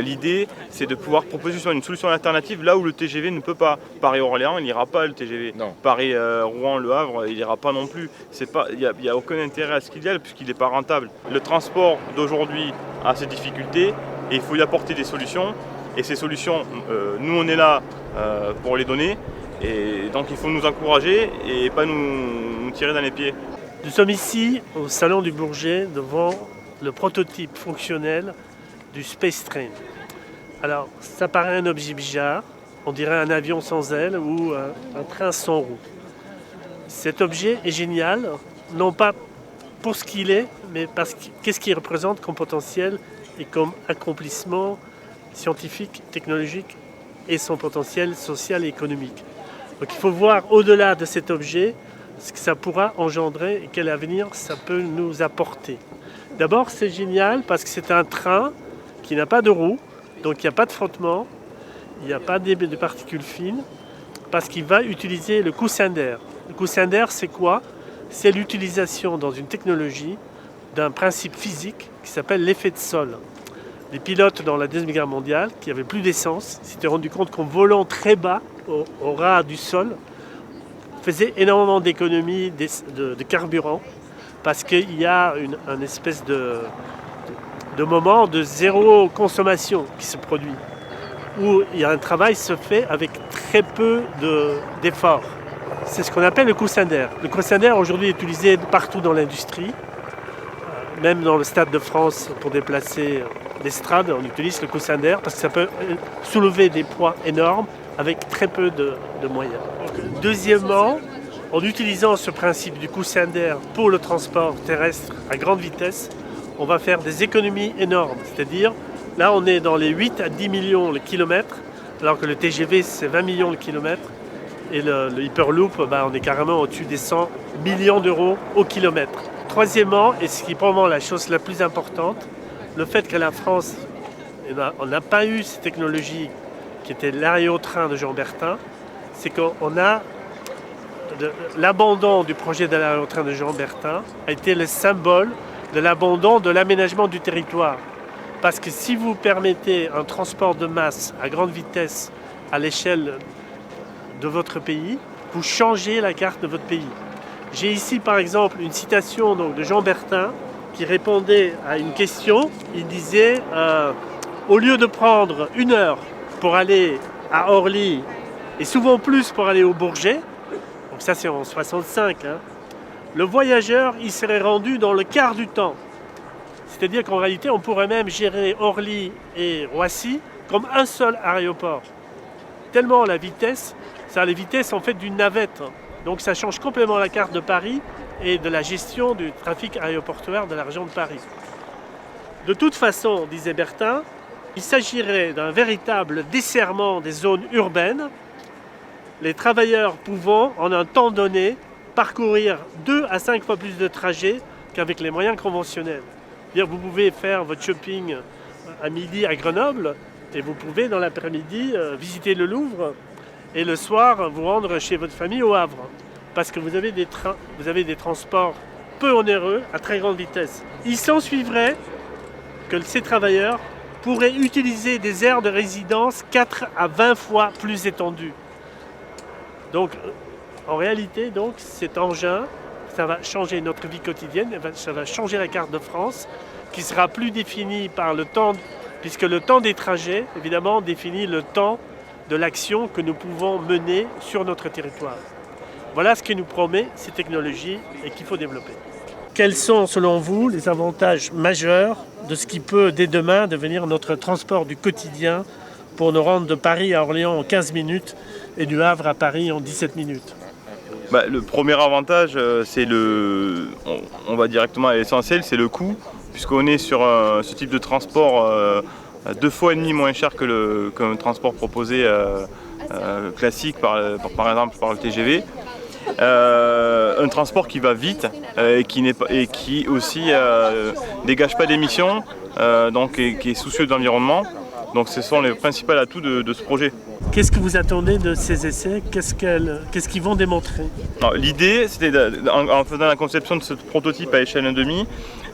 L'idée, c'est de pouvoir proposer une solution alternative là où le TGV ne peut pas. Paris-Orléans, il n'ira pas le TGV. Paris-Rouen-Le Havre, il n'ira pas non plus. Il n'y a aucun intérêt à ce qu'il y ait puisqu'il n'est pas rentable. Le transport d'aujourd'hui a ses difficultés et il faut y apporter des solutions. Et ces solutions, nous on est là pour les donner. Et donc il faut nous encourager et pas nous tirer dans les pieds. Nous sommes ici au Salon du Bourget devant le prototype fonctionnel du Space Train. Alors, ça paraît un objet bizarre, on dirait un avion sans ailes ou un train sans roues. Cet objet est génial, non pas pour ce qu'il est, mais parce qu'est-ce qu'il représente comme potentiel et comme accomplissement scientifique, technologique et son potentiel social et économique. Donc il faut voir au-delà de cet objet ce que ça pourra engendrer et quel avenir ça peut nous apporter. D'abord, c'est génial parce que c'est un train qui n'a pas de roues, donc il n'y a pas de frottement, il n'y a pas de particules fines, parce qu'il va utiliser le coussin d'air. Le coussin d'air, c'est quoi? C'est l'utilisation dans une technologie d'un principe physique qui s'appelle l'effet de sol. Les pilotes dans la Deuxième Guerre mondiale, qui n'avaient plus d'essence, s'étaient rendus compte qu'en volant très bas, au ras du sol, faisaient énormément d'économies de carburant, parce qu'il y a un espèce de moment de zéro consommation qui se produit, où il y a un travail qui se fait avec très peu d'efforts. C'est ce qu'on appelle le coussin d'air. Le coussin d'air aujourd'hui est utilisé partout dans l'industrie, même dans le Stade de France pour déplacer l'estrade, on utilise le coussin d'air parce que ça peut soulever des poids énormes avec très peu de moyens. Deuxièmement, en utilisant ce principe du coussin d'air pour le transport terrestre à grande vitesse, on va faire des économies énormes. C'est-à-dire, là on est dans les 8 à 10 millions le kilomètre, alors que le TGV c'est 20 millions le kilomètre, et le Hyperloop, on est carrément au-dessus des 100 millions d'euros au kilomètre. Troisièmement, et ce qui est probablement la chose la plus importante, le fait que la France, on n'a pas eu cette technologie qui était l'aérotrain de Jean Bertin, c'est qu'on a l'abandon du projet de l'aérotrain de Jean Bertin a été le symbole de l'abandon de l'aménagement du territoire. Parce que si vous permettez un transport de masse à grande vitesse à l'échelle de votre pays, vous changez la carte de votre pays. J'ai ici par exemple une citation donc, de Jean Bertin qui répondait à une question. Il disait au lieu de prendre 1 heure pour aller à Orly et souvent plus pour aller au Bourget, donc ça c'est en 65, le voyageur il serait rendu dans le quart du temps. C'est-à-dire qu'en réalité on pourrait même gérer Orly et Roissy comme un seul aéroport. Tellement la vitesse, ça a les vitesses en fait d'une navette. Donc ça change complètement la carte de Paris et de la gestion du trafic aéroportuaire de la région de Paris. De toute façon, disait Bertin, il s'agirait d'un véritable desserrement des zones urbaines, les travailleurs pouvant, en un temps donné, parcourir 2 à 5 fois plus de trajets qu'avec les moyens conventionnels. C'est-à-dire vous pouvez faire votre shopping à midi à Grenoble et vous pouvez dans l'après-midi visiter le Louvre et le soir vous rendre chez votre famille au Havre. Parce que vous avez des transports peu onéreux à très grande vitesse. Il s'ensuivrait que ces travailleurs pourraient utiliser des aires de résidence 4 à 20 fois plus étendues. Donc, en réalité, donc, cet engin, ça va changer notre vie quotidienne, ça va changer la carte de France, qui sera plus définie par le temps, puisque le temps des trajets, évidemment, définit le temps de l'action que nous pouvons mener sur notre territoire. Voilà ce que nous promet ces technologies et qu'il faut développer. Quels sont, selon vous, les avantages majeurs de ce qui peut, dès demain, devenir notre transport du quotidien pour nous rendre de Paris à Orléans en 15 minutes et du Havre à Paris en 17 minutes? Le premier avantage, c'est on va directement à l'essentiel, c'est le coût, puisqu'on est sur ce type de transport 2,5 fois moins cher qu'un transport proposé classique, par exemple par le TGV. Un transport qui va vite et qui aussi dégage pas d'émissions, et qui est soucieux de l'environnement. Donc ce sont les principaux atouts de ce projet. Qu'est-ce que vous attendez de ces essais? Qu'est-ce qu'ils vont démontrer? L'idée, c'était, en faisant la conception de ce prototype à échelle 1,5,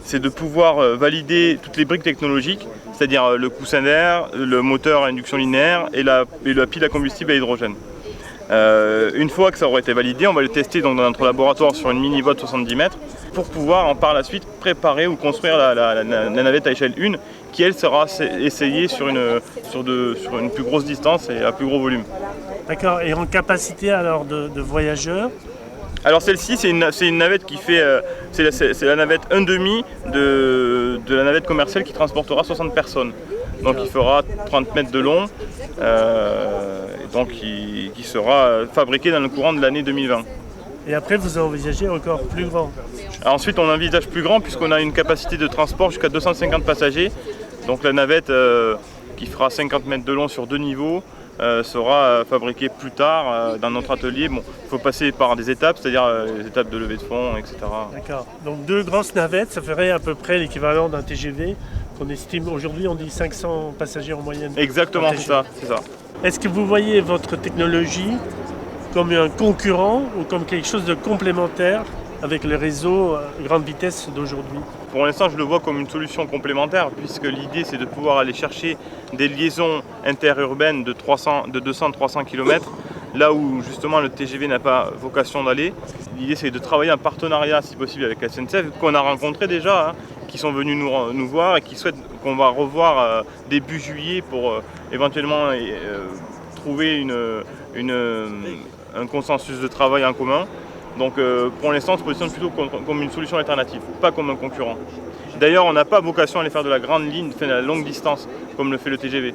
c'est de pouvoir valider toutes les briques technologiques, c'est-à-dire le coussin d'air, le moteur à induction linéaire et la pile à combustible à hydrogène. Une fois que ça aura été validé, on va le tester donc, dans notre laboratoire sur une mini-boîte de 70 mètres pour pouvoir par la suite préparer ou construire la navette à échelle 1 qui elle sera essayée sur une plus grosse distance et à plus gros volume. D'accord, et en capacité alors de voyageurs? Alors celle-ci c'est une navette qui fait, c'est la navette 1,5 de la navette commerciale qui transportera 60 personnes. Donc il fera 30 mètres de long, donc qui sera fabriqué dans le courant de l'année 2020. Et après vous envisagez encore plus grand? Alors ensuite on envisage plus grand puisqu'on a une capacité de transport jusqu'à 250 passagers. Donc la navette qui fera 50 mètres de long sur 2 niveaux sera fabriquée plus tard dans notre atelier. Bon, il faut passer par des étapes, c'est-à-dire les étapes de levée de fonds, etc. D'accord. Donc 2 grosses navettes, ça ferait à peu près l'équivalent d'un TGV qu'on estime aujourd'hui, on dit 500 passagers en moyenne. Exactement, c'est ça. Est-ce que vous voyez votre technologie comme un concurrent ou comme quelque chose de complémentaire avec le réseau grande vitesse d'aujourd'hui? Pour l'instant, je le vois comme une solution complémentaire puisque l'idée c'est de pouvoir aller chercher des liaisons interurbaines de 200-300 km là où justement le TGV n'a pas vocation d'aller. L'idée c'est de travailler en partenariat si possible avec la SNCF qu'on a rencontré déjà, qui sont venus nous voir et qui souhaitent qu'on va revoir début juillet pour éventuellement trouver un consensus de travail en commun. Donc pour l'instant on se positionne plutôt comme une solution alternative, pas comme un concurrent. D'ailleurs on n'a pas vocation à aller faire de la grande ligne, de la longue distance comme le fait le TGV,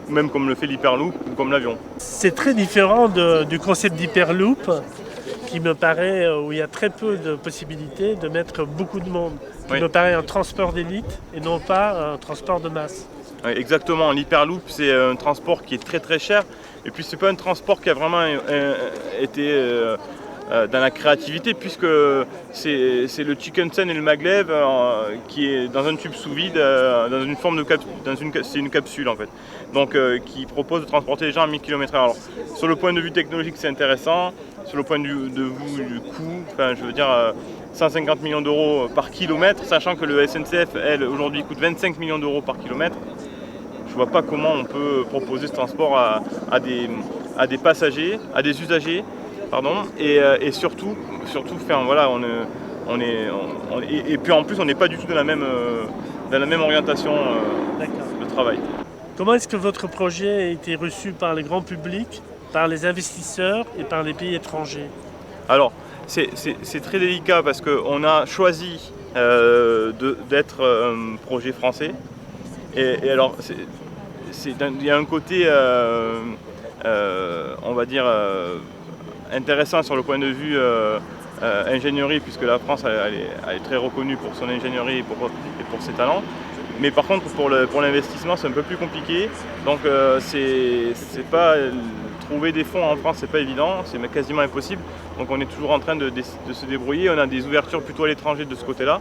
ou même comme le fait l'Hyperloop ou comme l'avion. C'est très différent du concept d'Hyperloop qui me paraît, où il y a très peu de possibilités de mettre beaucoup de monde. Qui me paraît un transport d'élite et non pas un transport de masse. Oui, exactement, l'Hyperloop c'est un transport qui est très très cher et puis c'est pas un transport qui a vraiment été dans la créativité puisque c'est le chicken sen et le maglev qui est dans un tube sous vide, dans une forme de c'est une capsule en fait, donc qui propose de transporter les gens à 1000 km/h. Alors sur le point de vue technologique c'est intéressant, sur le point de vue du coût, enfin, je veux dire 150 millions d'euros par kilomètre, sachant que le SNCF elle aujourd'hui coûte 25 millions d'euros par kilomètre. Je vois pas comment on peut proposer ce transport à des passagers, à des usagers. Pardon, et surtout enfin, voilà, et puis en plus on n'est pas du tout dans la même orientation de travail. Comment est-ce que votre projet a été reçu par le grand public, par les investisseurs et par les pays étrangers? Alors c'est très délicat parce qu'on a choisi d'être un projet français et alors il y a un côté on va dire intéressant sur le point de vue ingénierie, puisque la France elle est très reconnue pour son ingénierie et pour ses talents. Mais par contre pour l'investissement c'est un peu plus compliqué. Donc c'est pas trouver des fonds en France, c'est pas évident, c'est quasiment impossible. Donc on est toujours en train de se débrouiller. On a des ouvertures plutôt à l'étranger de ce côté-là.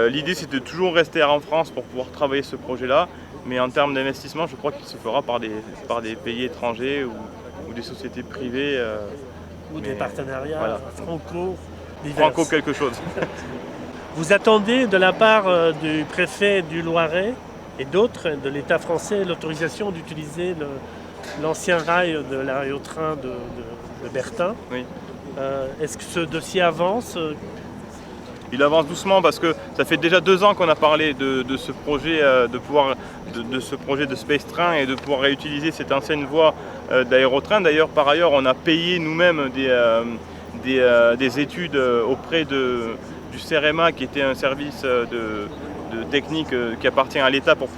L'idée c'est de toujours rester en France pour pouvoir travailler ce projet-là. Mais en termes d'investissement, je crois qu'il se fera par des pays étrangers ou des sociétés privées. Ou des partenariats franco quelque chose. Vous attendez de la part du préfet du Loiret et d'autres de l'État français l'autorisation d'utiliser l'ancien rail de l'aérotrain de Bertin. Oui. Est-ce que ce dossier avance? Il avance doucement parce que ça fait déjà 2 ans qu'on a parlé de ce projet de ce projet de Space Train et de pouvoir réutiliser cette ancienne voie d'aérotrain. D'ailleurs, par ailleurs, on a payé nous-mêmes des études auprès du CEREMA, qui était un service de technique qui appartient à l'État pour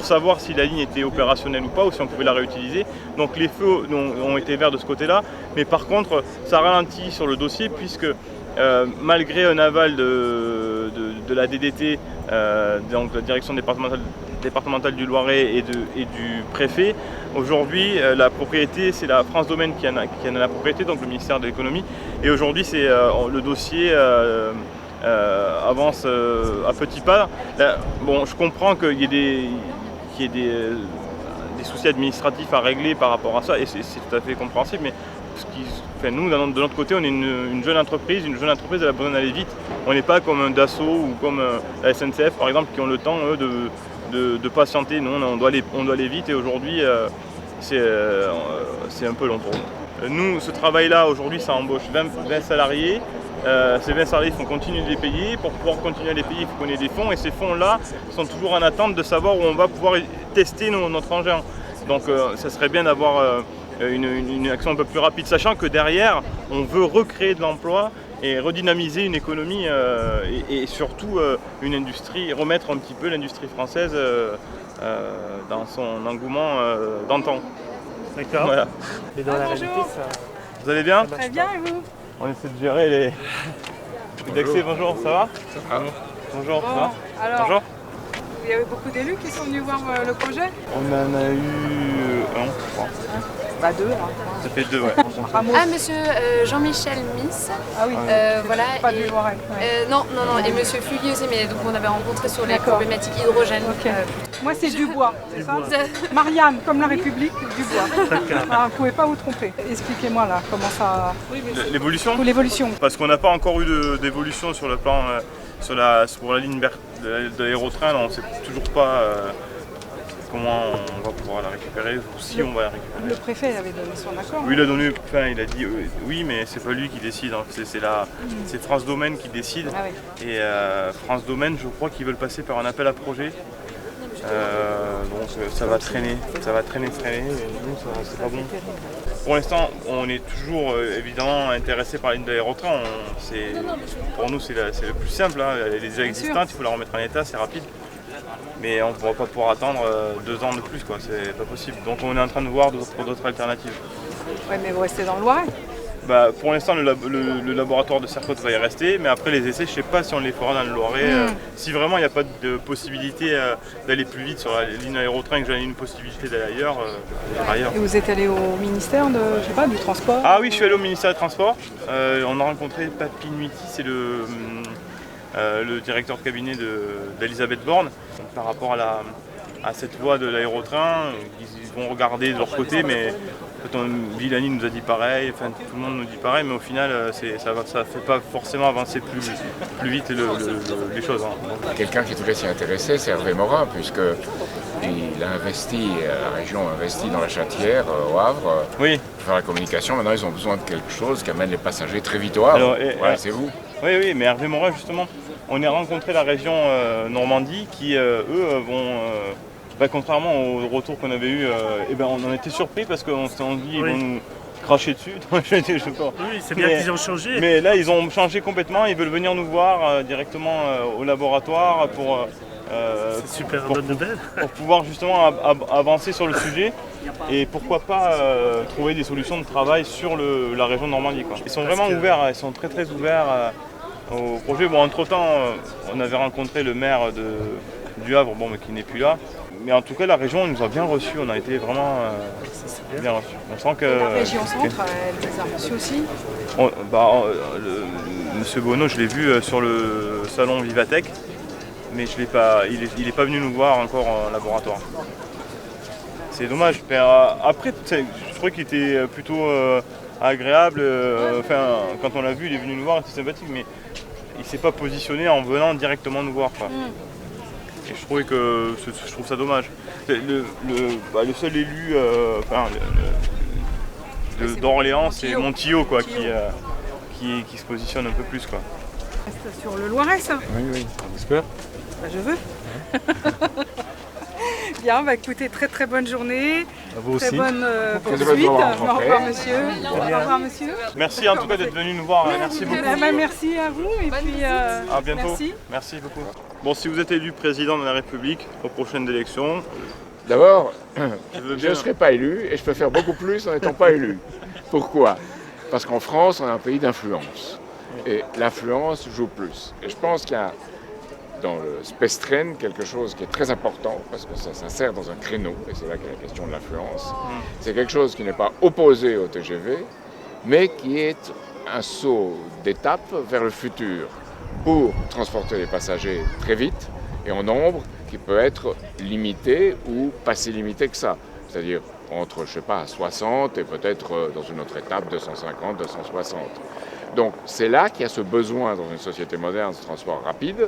savoir si la ligne était opérationnelle ou pas, ou si on pouvait la réutiliser. Donc les feux ont été verts de ce côté-là, mais par contre, ça ralentit sur le dossier puisque malgré un aval de la DDT, donc la direction départementale du Loiret et du préfet, aujourd'hui la propriété c'est la France Domaine qui en a la propriété, donc le ministère de l'économie, et aujourd'hui c'est le dossier avance à petits pas. Là, bon, je comprends qu'il y ait des soucis administratifs à régler par rapport à ça, et c'est tout à fait compréhensible, mais enfin, nous, de notre côté, on est une jeune entreprise. Une jeune entreprise, elle a besoin d'aller vite. On n'est pas comme un Dassault ou comme la SNCF, par exemple, qui ont le temps, eux, de patienter. Nous, on doit aller vite et aujourd'hui, c'est un peu long pour nous. Nous, ce travail-là, aujourd'hui, ça embauche 20 salariés. Ces 20 salariés, il faut continuer de les payer. Pour pouvoir continuer à les payer, il faut qu'on ait des fonds. Et ces fonds-là sont toujours en attente de savoir où on va pouvoir tester notre engin. Donc ça serait bien d'avoir une action un peu plus rapide, sachant que derrière, on veut recréer de l'emploi et redynamiser une économie et surtout une industrie, remettre un petit peu l'industrie française dans son engouement d'antan. D'accord. Voilà. Mais dans la réalité, ça... Vous allez bien? Très bien, et vous? On essaie de gérer les... D'accès, bonjour, ça va? Bonjour, ça va? Alors, bonjour. il y avait beaucoup d'élus qui sont venus voir le projet? On en a eu un, je crois. Bah deux, hein. Ça fait deux, ouais. Ramos. Ah, monsieur Jean-Michel Miss. Ah oui, Voilà. pas et, du Loiret. Ouais. non, et monsieur Fugui aussi, mais donc on avait rencontré sur les D'accord. problématiques hydrogène. Ok. Moi c'est Dubois, c'est ça? Dubois. Marianne, comme la République, Dubois. D'accord. Ah, vous ne pouvez pas vous tromper. Expliquez-moi là, comment ça... L'évolution? Pour l'évolution. Parce qu'on n'a pas encore eu d'évolution sur le plan, sur la ligne de l'aérotrain, on ne sait toujours pas comment on va pouvoir la récupérer ou si on va la récupérer. Le préfet avait donné son accord. Oui, il a donné, enfin, il a dit oui, mais c'est pas lui qui décide, hein. C'est France Domaine qui décide. Ah oui. Et France Domaine, je crois qu'ils veulent passer par un appel à projet. Donc ça va traîner, et nous, c'est pas bon. Pour l'instant, on est toujours évidemment intéressé par la ligne de l'aérotrain. Pour nous, c'est le plus simple, hein. Elle est déjà existante, il faut la remettre en état, c'est rapide. Mais on ne pourra pas pouvoir attendre 2 ans de plus, quoi. C'est pas possible. Donc on est en train de voir d'autres alternatives. Oui, mais vous restez dans le Loiret. Bah, pour l'instant, le laboratoire de Cercote va y rester, mais après les essais, je ne sais pas si on les fera dans le Loiret. Si vraiment il n'y a pas de possibilité d'aller plus vite sur la ligne aérotrain, que j'ai une possibilité d'aller ailleurs, ailleurs. Et vous êtes allé au ministère du Transport? Ah oui, je suis allé au ministère des Transports. On a rencontré Papy Nuiti, c'est le directeur de cabinet d'Elisabeth Borne. Par rapport à cette voie de l'aérotrain, ils vont regarder de leur côté, mais Villani nous a dit pareil, enfin tout le monde nous dit pareil, mais au final ça ne fait pas forcément avancer plus vite les choses. Hein. Quelqu'un qui voulait s'y intéresser, c'est Hervé Morin, puisqu'il a investi, la région a investi dans la Chatière, au Havre, Oui. pour faire la communication. Maintenant, ils ont besoin de quelque chose qui amène les passagers très vite au Havre. Voilà, c'est vous. Oui, mais Hervé Morin, justement, on a rencontré la région Normandie qui, eux, vont... contrairement au retour qu'on avait eu, on en était surpris parce qu'on s'est dit qu'ils vont nous cracher dessus. Oui, c'est bien qu'ils ont changé. Mais là, ils ont changé complètement. Ils veulent venir nous voir directement au laboratoire pour C'est super bonne nouvelle. pour pouvoir justement avancer sur le sujet et pourquoi pas trouver des solutions de travail sur la région de Normandie, quoi. Ils sont vraiment ouverts, ils sont très ouverts au projet. Bon, entre-temps, on avait rencontré le maire du Havre, mais qui n'est plus là. Mais en tout cas, la région nous a bien reçus, on a été vraiment bien reçus. On sent que... La région centre, elle vous a reçus aussi? Monsieur Bonneau, je l'ai vu sur le salon Vivatech, mais il n'est pas venu nous voir encore en laboratoire. C'est dommage. Après, je trouvais qu'il était plutôt agréable. Quand on l'a vu, il est venu nous voir, il était sympathique, mais il ne s'est pas positionné en venant directement nous voir, quoi. Et je trouve ça dommage. Le seul élu d'Orléans, c'est Montillot, quoi, qui se positionne un peu plus, quoi. C'est sur le Loiret, ça? Oui, j'espère. Je veux. Bien, écoutez, très bonne journée. À vous Très aussi. bonne poursuite. de vous avoir Au rencontré. revoir, monsieur. Au revoir, monsieur. Merci en tout cas d'être venu nous voir. Merci beaucoup. Merci à vous et puis À bientôt. merci. Merci beaucoup. Bon, si vous êtes élu président de la République aux prochaines élections, D'abord, je veux je bien... ne serai pas élu et je peux faire beaucoup plus en n'étant pas élu. Pourquoi? Parce qu'en France, on est un pays d'influence. Et l'influence joue plus. Et je pense qu'il y a dans le Space Train quelque chose qui est très important, parce que ça s'insère dans un créneau, et c'est là qu'est la question de l'influence. C'est quelque chose qui n'est pas opposé au TGV, mais qui est un saut d'étape vers le futur pour transporter les passagers très vite et en nombre qui peut être limité ou pas si limité que ça. C'est-à-dire entre, je sais pas, 60 et peut-être dans une autre étape 250, 260. Donc c'est là qu'il y a ce besoin dans une société moderne de transport rapide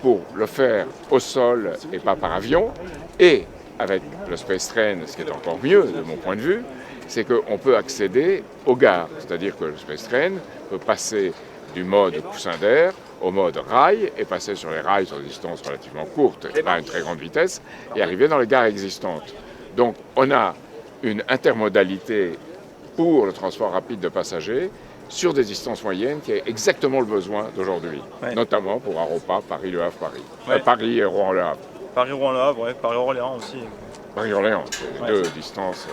pour le faire au sol et pas par avion. Et avec le Space Train, ce qui est encore mieux de mon point de vue, c'est qu'on peut accéder aux gares. C'est-à-dire que le Space Train peut passer du mode poussin d'air au mode rail et passer sur les rails sur des distances relativement courtes et pas à une très grande vitesse et arriver dans les gares existantes. Donc on a une intermodalité pour le transport rapide de passagers sur des distances moyennes qui est exactement le besoin d'aujourd'hui, notamment pour Aropa, Paris-Le Havre-Paris. Paris et Rouen-Le Havre. Paris-Rouen-Le Havre, ouais. Paris-Orléans aussi. Paris-Orléans, c'est deux distances.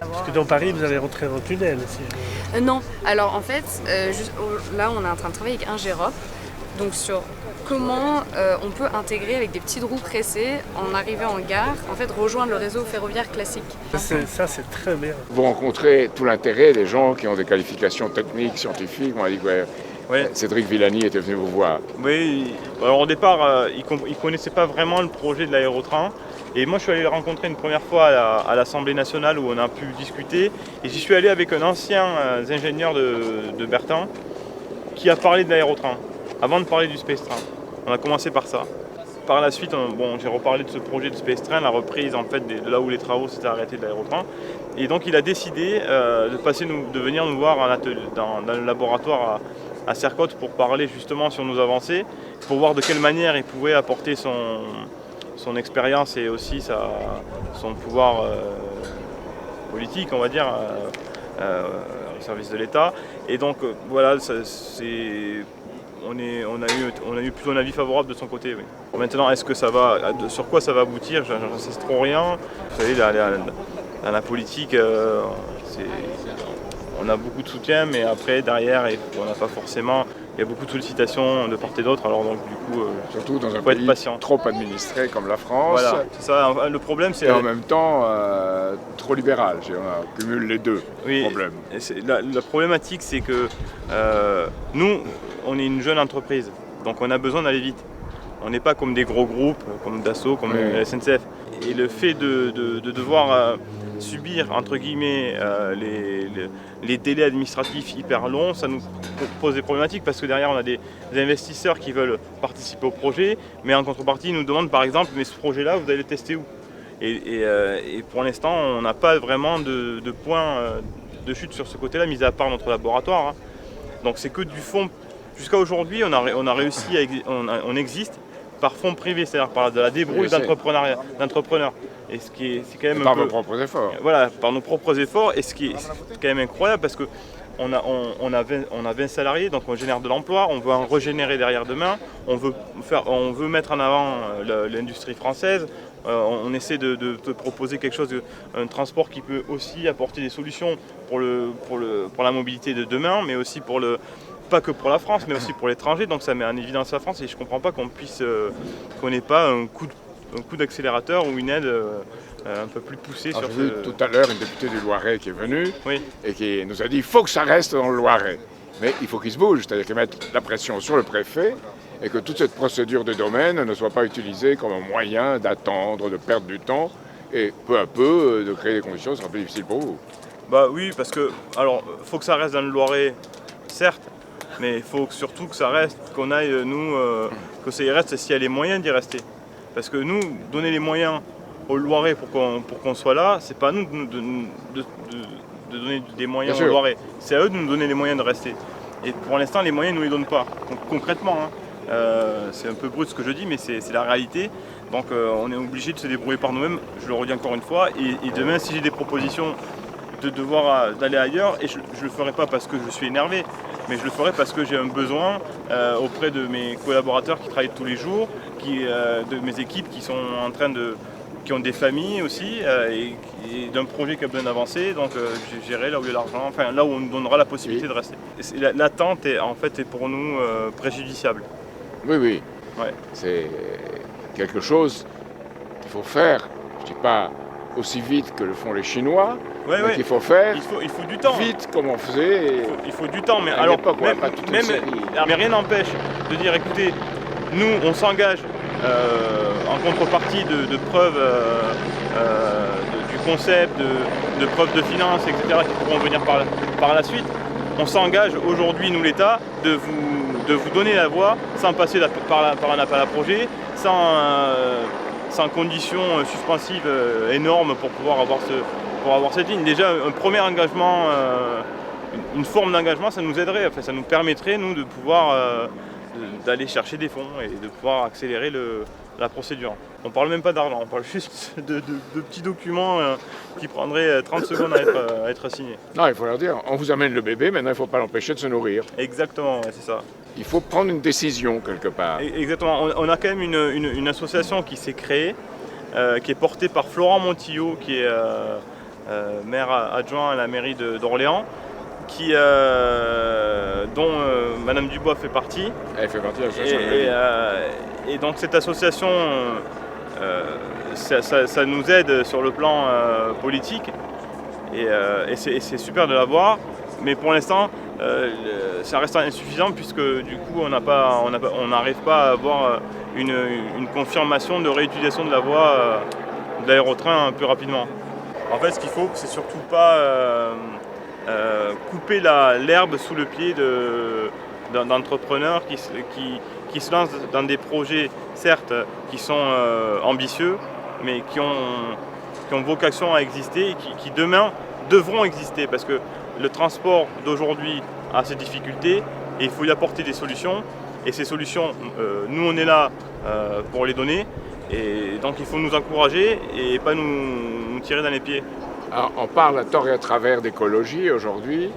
Parce que dans Paris, vous allez rentrer dans le tunnel aussi. Non, alors en fait, là on est en train de travailler avec Ingérop, donc sur comment on peut intégrer avec des petites roues pressées, en arrivant en gare, en fait rejoindre le réseau ferroviaire classique. Ça c'est très bien. Vous rencontrez tout l'intérêt des gens qui ont des qualifications techniques, scientifiques. On a dit que Cédric Villani était venu vous voir. Oui, alors au départ, il ne connaissait pas vraiment le projet de l'aérotrain. Et moi, je suis allé le rencontrer une première fois à l'Assemblée nationale où on a pu discuter. Et j'y suis allé avec un ancien ingénieur de Bertin qui a parlé de l'aérotrain, avant de parler du Space Train. On a commencé par ça. Par la suite, j'ai reparlé de ce projet de Space Train, la reprise en fait de là où les travaux s'étaient arrêtés de l'aérotrain. Et donc, il a décidé de venir nous voir dans le laboratoire à Sercotte pour parler justement sur nos avancées, pour voir de quelle manière il pouvait apporter son expérience et aussi son pouvoir politique, on va dire, au service de l'État. Et donc voilà, on a eu plutôt un avis favorable de son côté. Oui. Maintenant, sur quoi ça va aboutir, j'en sais trop rien. Vous savez, dans la politique, on a beaucoup de soutien, mais après, derrière, on n'a pas forcément... Il y a beaucoup de sollicitations de part et d'autre, alors donc du coup, surtout dans un faut pays être patient. Trop administré comme la France. Voilà, c'est ça. Le problème, c'est... Et en même temps, trop libéral. On cumule les deux problèmes. La problématique, c'est que nous, on est une jeune entreprise, donc on a besoin d'aller vite. On n'est pas comme des gros groupes, comme Dassault, comme la SNCF. Et le fait de devoir subir, entre guillemets, les délais administratifs hyper longs, ça nous pose des problématiques parce que derrière on a des investisseurs qui veulent participer au projet, mais en contrepartie ils nous demandent par exemple, mais ce projet-là, vous allez le tester où ? Et pour l'instant, on n'a pas vraiment de point de chute sur ce côté-là, mis à part notre laboratoire. Donc c'est que du fonds. Jusqu'à aujourd'hui, on a réussi, on existe par fonds privés, c'est-à-dire par de la débrouille d'entrepreneurs. Et ce qui est quand même par nos propres efforts. Voilà, par nos propres efforts. Et ce qui est quand même incroyable parce que on a 20 salariés, donc on génère de l'emploi, on veut en régénérer derrière demain, on veut mettre en avant l'industrie française. On essaie de proposer quelque chose, un transport qui peut aussi apporter des solutions pour la mobilité de demain, mais aussi pas que pour la France, mais aussi pour l'étranger. Donc ça met en évidence la France et je ne comprends pas qu'on n'ait pas un coup d'accélérateur ou une aide un peu plus poussée. J'ai vu tout à l'heure une députée du Loiret qui est venue et qui nous a dit qu'il faut que ça reste dans le Loiret. Mais il faut qu'il se bouge, c'est-à-dire qu'il mette la pression sur le préfet et que toute cette procédure de domaine ne soit pas utilisée comme un moyen d'attendre, de perdre du temps et peu à peu de créer des conditions qui seront plus difficiles pour vous. Bah oui, parce que, alors, faut que ça reste dans le Loiret, certes, mais il faut surtout que ça reste, qu'on aille, que ça y reste s'il y a les moyens d'y rester. Parce que nous, donner les moyens au Loiret pour qu'on soit là, c'est pas à nous de donner des moyens au Loiret. C'est à eux de nous donner les moyens de rester. Et pour l'instant, les moyens, ils ne nous les donnent pas. Donc, concrètement, c'est un peu brut ce que je dis, mais c'est la réalité. Donc on est obligé de se débrouiller par nous-mêmes, je le redis encore une fois. Et demain, si j'ai des propositions d'aller ailleurs, et je ne le ferai pas parce que je suis énervé, mais je le ferai parce que j'ai un besoin auprès de mes collaborateurs qui travaillent tous les jours, de mes équipes qui ont des familles aussi, et d'un projet qui a besoin d'avancer, donc j'irai là où il y a l'argent, enfin là où on nous donnera la possibilité de rester. L'attente est pour nous préjudiciable. Oui. Ouais. C'est quelque chose qu'il faut faire, je ne dis pas aussi vite que le font les Chinois, mais qu'il faut faire il faut du temps. Vite comme on faisait. Il faut du temps, mais à alors l'époque, mais rien n'empêche de dire écoutez, nous on s'engage en contrepartie de preuves du concepts, de preuves de finances, etc., qui pourront venir par la suite. On s'engage aujourd'hui, nous l'État, de vous donner la voie sans passer par un appel à projet, sans conditions suspensives énormes pour pouvoir avoir cette ligne. Déjà, un premier engagement, une forme d'engagement, ça nous aiderait, enfin, ça nous permettrait, nous, de pouvoir d'aller chercher des fonds et de pouvoir accélérer la procédure. On ne parle même pas d'argent, on parle juste de petits documents qui prendraient 30 secondes à être signés. Non, il faut leur dire, on vous amène le bébé, maintenant il ne faut pas l'empêcher de se nourrir. Exactement, ouais, c'est ça. Il faut prendre une décision quelque part. Exactement, on a quand même une association qui s'est créée, qui est portée par Florent Montillot, qui est maire adjoint à la mairie d'Orléans, dont Madame Dubois fait partie. Elle fait partie de l'association. Et donc cette association, ça nous aide sur le plan politique et c'est super de l'avoir, mais pour l'instant ça reste insuffisant puisque du coup on n'arrive pas à avoir une confirmation de réutilisation de la voie de l'aérotrain plus rapidement. En fait, ce qu'il faut, c'est surtout pas couper l'herbe sous le pied d'entrepreneurs qui se lancent dans des projets, certes, qui sont ambitieux, mais qui ont vocation à exister et qui demain devront exister, parce que le transport d'aujourd'hui a ses difficultés et il faut y apporter des solutions. Et ces solutions, nous on est là pour les donner, et donc il faut nous encourager et pas nous tirer dans les pieds. Alors, on parle à tort et à travers d'écologie aujourd'hui,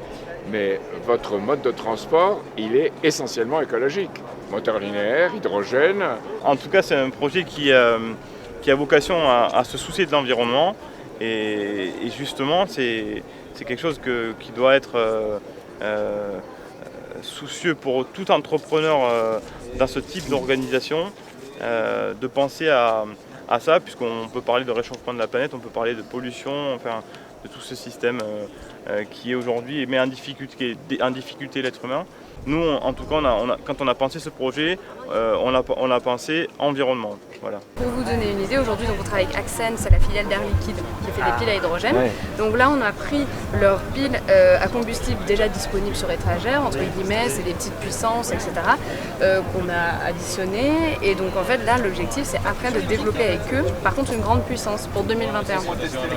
mais votre mode de transport, il est essentiellement écologique. Moteur linéaire, hydrogène. En tout cas, c'est un projet qui a vocation à se soucier de l'environnement, et justement, c'est quelque chose qui doit être soucieux pour tout entrepreneur dans ce type d'organisation, de penser à ça, puisqu'on peut parler de réchauffement de la planète, on peut parler de pollution, enfin, de tout ce système qui est aujourd'hui met en difficulté l'être humain. Nous, en tout cas, quand on a pensé ce projet, on a pensé environnement. Voilà. Pour vous donner une idée, aujourd'hui on travaille avec Axen, c'est la filiale d'Air Liquide qui fait des piles à hydrogène. Ouais. Donc là on a pris leurs piles à combustible déjà disponibles sur étagère, entre guillemets, c'est des petites puissances, etc. Qu'on a additionnées. Et donc en fait là l'objectif c'est après de développer avec eux, par contre une grande puissance pour 2021.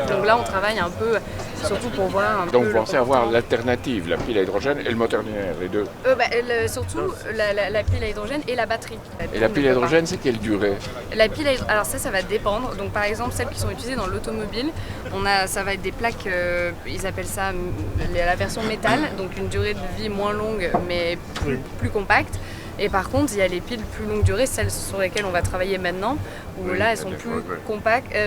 Donc là on travaille un peu, surtout pour voir un donc peu... vous pensez avoir l'alternative, la pile à hydrogène et le moteur linéaire, les deux? Surtout la pile à hydrogène et la batterie. Et la pile à hydrogène, c'est quelle durée? La pile à hydrogène, alors ça va dépendre. Donc par exemple, celles qui sont utilisées dans l'automobile, ça va être des plaques, ils appellent ça la version métal, donc une durée de vie moins longue mais plus compacte. Et par contre, il y a les piles plus longue durée, celles sur lesquelles on va travailler maintenant, où là elles sont plus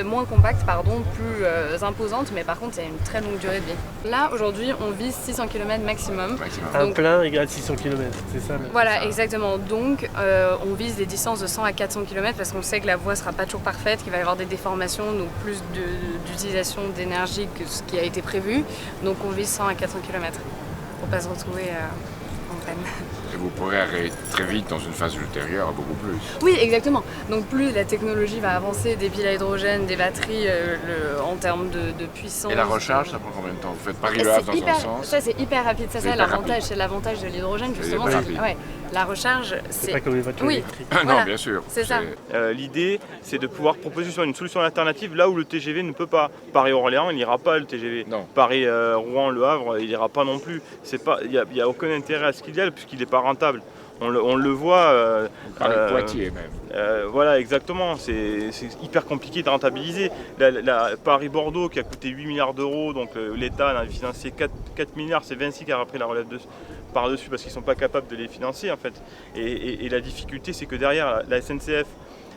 moins compactes, plus imposantes, mais par contre il y a une très longue durée de vie. Là aujourd'hui on vise 600 km maximum. Un plein égale 600 km, c'est ça? Voilà, exactement. Donc on vise des distances de 100 à 400 km parce qu'on sait que la voie ne sera pas toujours parfaite, qu'il va y avoir des déformations, donc plus d'utilisation d'énergie que ce qui a été prévu. Donc on vise 100 à 400 km pour ne pas se retrouver en panne. Et vous pourrez arriver très vite dans une phase ultérieure à beaucoup plus. Oui, exactement. Donc plus la technologie va avancer, des piles à hydrogène, des batteries en termes de puissance. Et la recharge, ça prend combien de temps? Vous faites Paris-Le Havre dans un sens? Ça c'est hyper rapide, c'est l'avantage de l'hydrogène justement. La recharge, c'est pas comme les voitures électriques. Non, bien sûr. C'est ça. L'idée, c'est de pouvoir proposer une solution alternative là où le TGV ne peut pas. Paris-Orléans, il n'ira pas le TGV. Non. Paris-Rouen-Le Havre, il n'ira pas non plus. Il n'y a aucun intérêt à ce qu'il y aille puisqu'il n'est pas rentable. On le voit. Poitiers même. Voilà, exactement. C'est hyper compliqué de rentabiliser. Paris-Bordeaux qui a coûté 8 milliards d'euros, donc l'État en a financé 4 milliards, c'est Vinci qui a repris la relève par-dessus parce qu'ils ne sont pas capables de les financer en fait. Et la difficulté, c'est que derrière, la SNCF,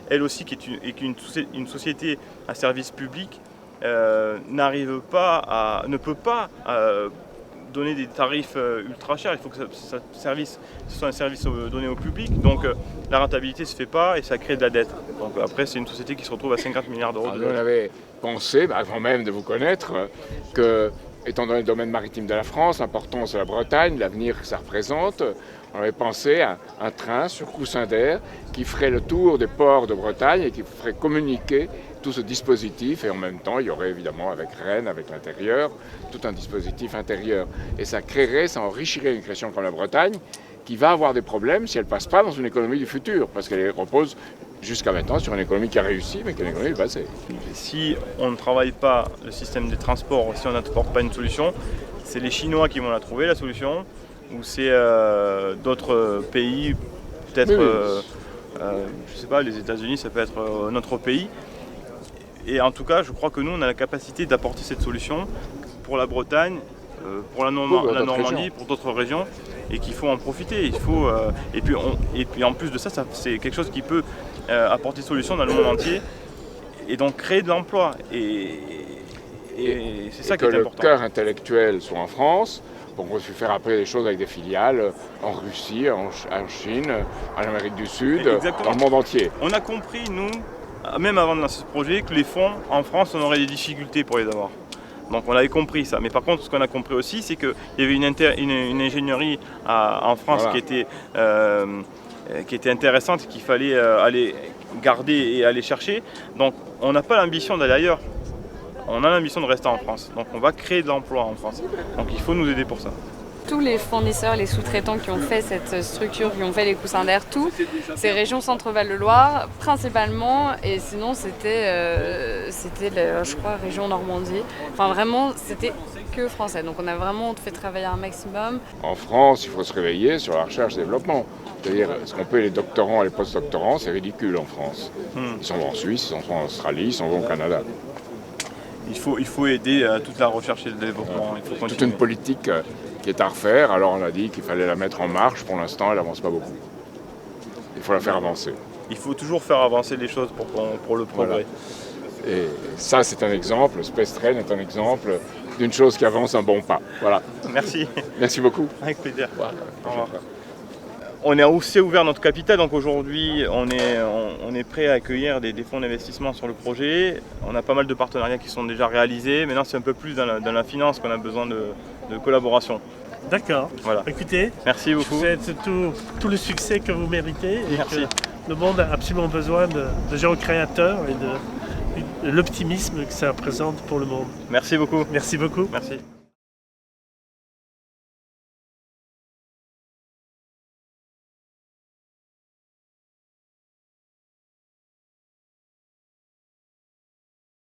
elle aussi, qui est une société à service public, ne peut pas donner des tarifs ultra chers. Il faut que ce soit un service donné au public. Donc la rentabilité ne se fait pas et ça crée de la dette. Donc après, c'est une société qui se retrouve à 50 milliards d'euros. On avait pensé, avant même de vous connaître, que, étant donné le domaine maritime de la France, l'importance de la Bretagne, l'avenir que ça représente, on avait pensé à un train sur coussin d'air qui ferait le tour des ports de Bretagne et qui ferait communiquer tout ce dispositif, et en même temps, il y aurait évidemment avec Rennes, avec l'intérieur, tout un dispositif intérieur. Et ça créerait, ça enrichirait une région comme la Bretagne, qui va avoir des problèmes si elle ne passe pas dans une économie du futur, parce qu'elle repose jusqu'à maintenant sur une économie qui a réussi, mais qui est une économie passée. Si on ne travaille pas le système des transports, si on n'apporte pas une solution, c'est les Chinois qui vont la trouver, la solution, ou c'est d'autres pays, peut-être, je ne sais pas, les États-Unis, ça peut être notre pays. Et en tout cas, je crois que nous, on a la capacité d'apporter cette solution pour la Bretagne, pour la Normandie, pour d'autres régions, et qu'il faut en profiter. Il faut, et puis en plus de ça, c'est quelque chose qui peut apporter solution dans le monde entier, et donc créer de l'emploi. Et c'est ça qui est important. Que le cœur intellectuel soit en France, pour qu'on puisse faire après des choses avec des filiales en Russie, en Chine, en Amérique du Sud, dans le monde entier. On a compris, nous, même avant de lancer ce projet, que les fonds, en France, on aurait des difficultés pour les avoir. Donc on avait compris ça. Mais par contre, ce qu'on a compris aussi, c'est qu'il y avait une ingénierie en France qui était intéressante, qu'il fallait aller garder et aller chercher. Donc on n'a pas l'ambition d'aller ailleurs. On a l'ambition de rester en France. Donc on va créer de l'emploi en France. Donc il faut nous aider pour ça. Tous les fournisseurs, les sous-traitants qui ont fait cette structure, qui ont fait les coussins d'air, tout, c'est région Centre-Val-de-Loire principalement, et sinon c'était, je crois, région Normandie. Enfin vraiment, c'était que français. Donc on a vraiment fait travailler un maximum. En France, il faut se réveiller sur la recherche et développement. C'est-à-dire, ce qu'on paie les doctorants et les post-doctorants, c'est ridicule en France. Ils s'en vont en Suisse, ils s'en vont en Australie, ils s'en vont au Canada. Il faut aider à toute la recherche et le développement. Il faut continuer. Toute une politique qui est à refaire. Alors on a dit qu'il fallait la mettre en marche. Pour l'instant, elle n'avance pas beaucoup. Il faut la faire avancer. Il faut toujours faire avancer les choses pour le progrès. Voilà. Et ça, c'est un exemple. Space Train est un exemple d'une chose qui avance un bon pas. Voilà. Merci. Merci beaucoup. Avec plaisir. Voilà. Au revoir. On a aussi ouvert notre capital, donc aujourd'hui on est prêt à accueillir des fonds d'investissement sur le projet. On a pas mal de partenariats qui sont déjà réalisés. Maintenant c'est un peu plus dans la finance qu'on a besoin de collaboration. D'accord. Voilà. Écoutez, merci beaucoup. Vous faites tout le succès que vous méritez. Et merci. Que le monde a absolument besoin de gens créateurs et de l'optimisme que ça représente pour le monde. Merci beaucoup. Merci beaucoup. Merci.